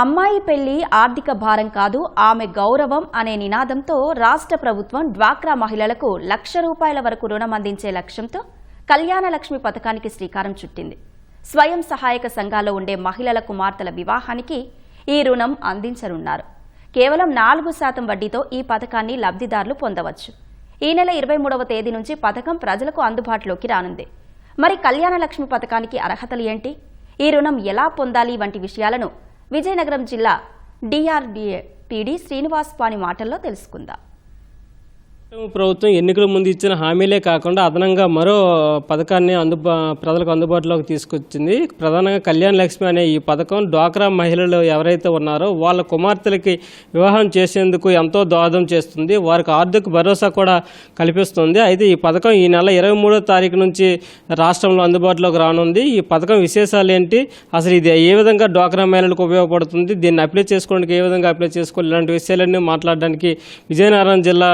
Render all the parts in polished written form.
అమ్మాయి పెళ్లి ఆర్థిక భారం కాదు ఆమె గౌరవం అనే నినాదంతో రాష్ట్ర ప్రభుత్వం డ్వాక్రా మహిళలకు ₹1,00,000 వరకు రుణం అందించే లక్ష్యంతో కళ్యాణ లక్ష్మి పథకానికి శ్రీకారం చుట్టింది. స్వయం సహాయక సంఘాల్లో ఉండే మహిళల కుమార్తెల వివాహానికి ఈ రుణం అందించనున్నారు. కేవలం 4% వడ్డీతో ఈ పథకాన్ని లబ్ధిదారులు పొందవచ్చు. ఈ నెల 23వ తేదీ నుంచి పథకం ప్రజలకు అందుబాటులోకి రానుంది. మరి కళ్యాణ లక్ష్మి పథకానికి అర్హతలు ఏంటి, ఈ రుణం ఎలా పొందాలి వంటి విషయాలను విజయనగరం జిల్లా డిఆర్డీఏ పీడీ శ్రీనివాస్ పాని మాటల్లో తెలుసుకుందాం. ప్రభుత్వం ఎన్నికల ముందు ఇచ్చిన హామీలే కాకుండా అదనంగా మరో పథకాన్ని ప్రజలకు అందుబాటులోకి తీసుకొచ్చింది. ప్రధానంగా కళ్యాణ లక్ష్మి అనే ఈ పథకం డ్వాక్రా మహిళలు ఎవరైతే ఉన్నారో వాళ్ళ కుమార్తెలకి వివాహం చేసేందుకు ఎంతో దోహదం చేస్తుంది. వారికి ఆర్థిక భరోసా కూడా కల్పిస్తుంది. అయితే ఈ పథకం ఈ నెల 23వ తారీఖు నుంచి రాష్ట్రంలో అందుబాటులోకి రానుంది. ఈ పథకం విశేషాలు ఏంటి, అసలు ఇది ఏ విధంగా డ్వాక్రా మహిళలకు ఉపయోగపడుతుంది, దీన్ని అప్లై చేసుకోవడానికి ఏ విధంగా అప్లై చేసుకోవాలి, ఇలాంటి విషయాలన్నీ మాట్లాడడానికి విజయనగరం జిల్లా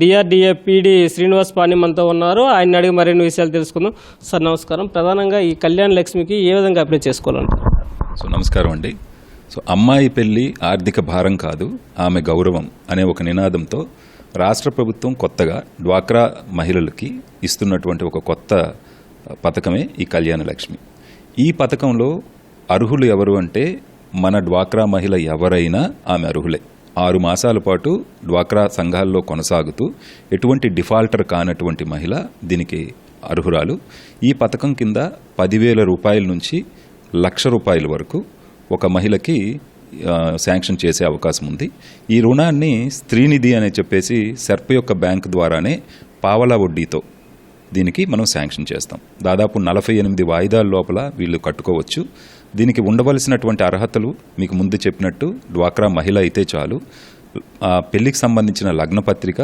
డిఆర్డీఏ పీడీ శ్రీనివాస్ పాని మనతో ఉన్నారు. ఆయన అడిగి మరిన్ని విషయాలు తెలుసుకుందాం. సార్ నమస్కారం. ప్రధానంగా ఈ కళ్యాణ లక్ష్మికి ఏ విధంగా అప్లై చేసుకోవాలంటారు? నమస్కారం అండి. అమ్మాయి పెళ్లి ఆర్థిక భారం కాదు ఆమె గౌరవం అనే ఒక నినాదంతో రాష్ట్ర ప్రభుత్వం కొత్తగా డ్వాక్రా మహిళలకి ఇస్తున్నటువంటి ఒక కొత్త పథకమే ఈ కళ్యాణ లక్ష్మి. ఈ పథకంలో అర్హులు ఎవరు అంటే మన డ్వాక్రా మహిళ ఎవరైనా ఆమె అర్హులే. 6 మాసాల పాటు డ్వాక్రా సంఘాల్లో కొనసాగుతూ ఎటువంటి డిఫాల్టర్ కానటువంటి మహిళ దీనికి అర్హురాలు. ఈ పథకం కింద 10,000 రూపాయల నుంచి ₹1,00,000 వరకు ఒక మహిళకి శాంక్షన్ చేసే అవకాశం ఉంది. ఈ రుణాన్ని స్త్రీనిధి అని చెప్పేసి సెర్ప్ యొక్క బ్యాంకు ద్వారానే పావలా వడ్డీతో దీనికి మనం శాంక్షన్ చేస్తాం. దాదాపు 48 వాయిదాల లోపల వీళ్ళు కట్టుకోవచ్చు. దీనికి ఉండవలసినటువంటి అర్హతలు మీకు ముందు చెప్పినట్టు డ్వాక్రా మహిళ అయితే చాలు. పెళ్లికి సంబంధించిన లగ్నపత్రిక,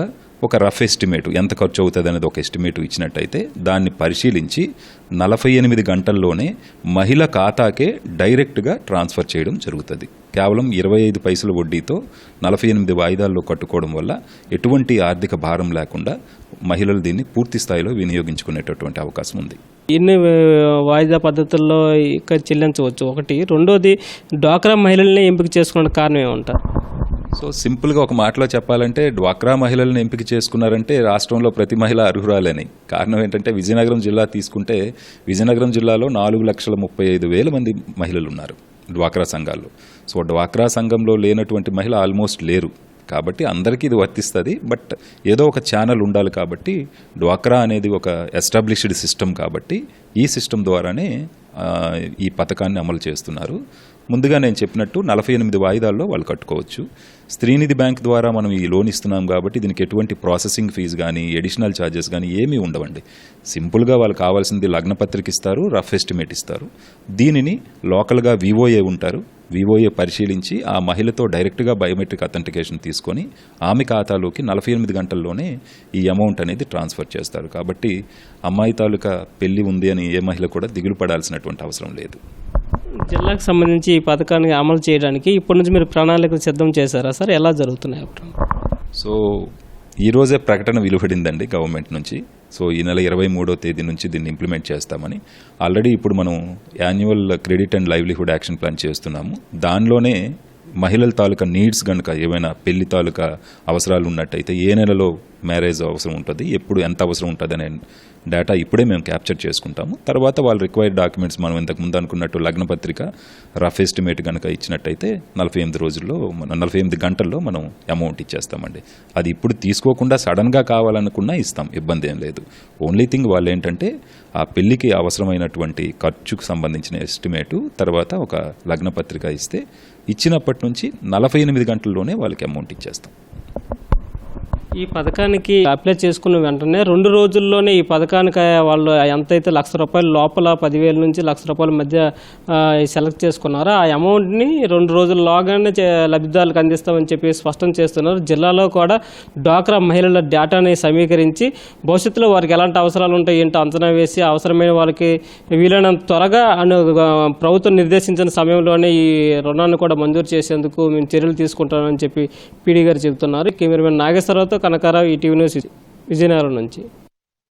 ఒక రఫ్ ఎస్టిమేటు ఎంత ఖర్చు అవుతుంది అనేది ఒక ఎస్టిమేటు ఇచ్చినట్టయితే దాన్ని పరిశీలించి 48 గంటల్లోనే మహిళ ఖాతాకే డైరెక్ట్గా ట్రాన్స్ఫర్ చేయడం జరుగుతుంది. కేవలం 25 పైసల వడ్డీతో 48 వాయిదాల్లో కట్టుకోవడం వల్ల ఎటువంటి ఆర్థిక భారం లేకుండా మహిళలు దీన్ని పూర్తి స్థాయిలో వినియోగించుకునేటటువంటి అవకాశం ఉంది. ఎన్ని వాయిదా పద్ధతుల్లో ఇక్కడ చెల్లించవచ్చు ఒకటి. రెండోది, డ్వాక్రా మహిళల్ని ఎంపిక చేసుకునే కారణం ఏమంటారు? సింపుల్గా ఒక మాటలో చెప్పాలంటే డ్వాక్రా మహిళలను ఎంపిక చేసుకున్నారంటే రాష్ట్రంలో ప్రతి మహిళ అర్హురాలని. కారణం ఏంటంటే విజయనగరం జిల్లా తీసుకుంటే విజయనగరం జిల్లాలో 4,35,000 మంది మహిళలు ఉన్నారు డ్వాక్రా సంఘాల్లో. డ్వాక్రా సంఘంలో లేనటువంటి మహిళ ఆల్మోస్ట్ లేరు. కాబట్టి అందరికీ ఇది వర్తిస్తుంది. బట్ ఏదో ఒక ఛానల్ ఉండాలి. కాబట్టి డ్వాక్రా అనేది ఒక ఎస్టాబ్లిష్డ్ సిస్టమ్ కాబట్టి ఈ సిస్టమ్ ద్వారానే ఈ పథకాన్ని అమలు చేస్తున్నారు. ముందుగా నేను చెప్పినట్టు 48 వాయిదాల్లో వాళ్ళు కట్టుకోవచ్చు. స్త్రీనిధి బ్యాంక్ ద్వారా మనం ఈ లోన్ ఇస్తున్నాం కాబట్టి దీనికి ఎటువంటి ప్రాసెసింగ్ ఫీజు కానీ ఎడిషనల్ ఛార్జెస్ కానీ ఏమీ ఉండవండి. సింపుల్గా వాళ్ళు కావాల్సింది లగ్నపత్రిక ఇస్తారు, రఫ్ ఎస్టిమేట్ ఇస్తారు. దీనిని లోకల్గా వివోఏ ఉంటారు. వివోఏ పరిశీలించి ఆ మహిళతో డైరెక్ట్గా బయోమెట్రిక్ అథెంటికేషన్ తీసుకొని ఆమె ఖాతాలోకి 48 గంటల్లోనే ఈ అమౌంట్ అనేది ట్రాన్స్ఫర్ చేస్తారు. కాబట్టి అమ్మాయి తాలూకా పెళ్లి ఉంది అని ఏ మహిళ కూడా దిగులు పడాల్సినటువంటి అవసరం లేదు. జిల్లాకు సంబంధించి ఈ పథకాన్ని అమలు చేయడానికి ఇప్పటి నుంచి మీరు ప్రణాళికలు సిద్ధం చేశారా సార్? ఎలా జరుగుతున్నాయి? ఈరోజే ప్రకటన వెలువడిందండి గవర్నమెంట్ నుంచి. ఈ నెల 23వ తేదీ నుంచి దీన్ని ఇంప్లిమెంట్ చేస్తామని. ఆల్రెడీ ఇప్పుడు మనం annual credit and livelihood action plan చేస్తున్నాము. దానిలోనే మహిళల తాలూకా నీడ్స్ కనుక ఏమైనా పెళ్లి తాలూకా అవసరాలు ఉన్నట్టయితే ఏ నెలలో మ్యారేజ్ అవసరం ఉంటుంది, ఎప్పుడు ఎంత అవసరం ఉంటుంది అనే డేటా ఇప్పుడే మేము క్యాప్చర్ చేసుకుంటాము. తర్వాత వాళ్ళు రిక్వైర్డ్ డాక్యుమెంట్స్ మనం ఇంతకుముందు అనుకున్నట్టు లగ్నపత్రిక, రఫ్ ఎస్టిమేట్ కనుక ఇచ్చినట్టయితే 48 గంటల్లో మనం అమౌంట్ ఇచ్చేస్తామండి. అది ఇప్పుడు తీసుకోకుండా సడన్గా కావాలనుకున్నా ఇస్తాం, ఇబ్బంది ఏం లేదు. ఓన్లీ థింగ్ వాళ్ళు ఏంటంటే ఆ పెళ్లికి అవసరమైనటువంటి ఖర్చుకు సంబంధించిన ఎస్టిమేటు, తర్వాత ఒక లగ్నపత్రిక ఇస్తే ఇచ్చినప్పటి నుంచి 48 గంటల్లోనే వాళ్ళకి అమౌంట్ ఇచ్చేస్తాం. ఈ పథకానికి అప్లై చేసుకున్న వెంటనే 2 రోజుల్లోనే ఈ పథకానికి వాళ్ళు ఎంతైతే ₹1,00,000 లోపల 10,000 నుంచి ₹1,00,000 మధ్య సెలెక్ట్ చేసుకున్నారో ఆ అమౌంట్ని 2 రోజుల్లోగానే లబ్ధిదారులకు అందిస్తామని చెప్పి స్పష్టం చేస్తున్నారు. జిల్లాలో కూడా డ్వాక్రా మహిళల డేటాని సమీకరించి భవిష్యత్తులో వారికి ఎలాంటి అవసరాలు ఉంటాయి ఏంటో అంచనా వేసి అవసరమైన వాళ్ళకి వీలైనంత త్వరగా ప్రభుత్వం నిర్దేశించిన సమయంలోనే ఈ రుణాన్ని కూడా మంజూరు చేసేందుకు మేము చర్యలు తీసుకుంటామని చెప్పి పీడీ గారు చెబుతున్నారు. కెమెరామెన్ నాగేశ్వరరావుతో కనకారావు, ఈటీవీ న్యూస్, విజయనగరం నుంచి.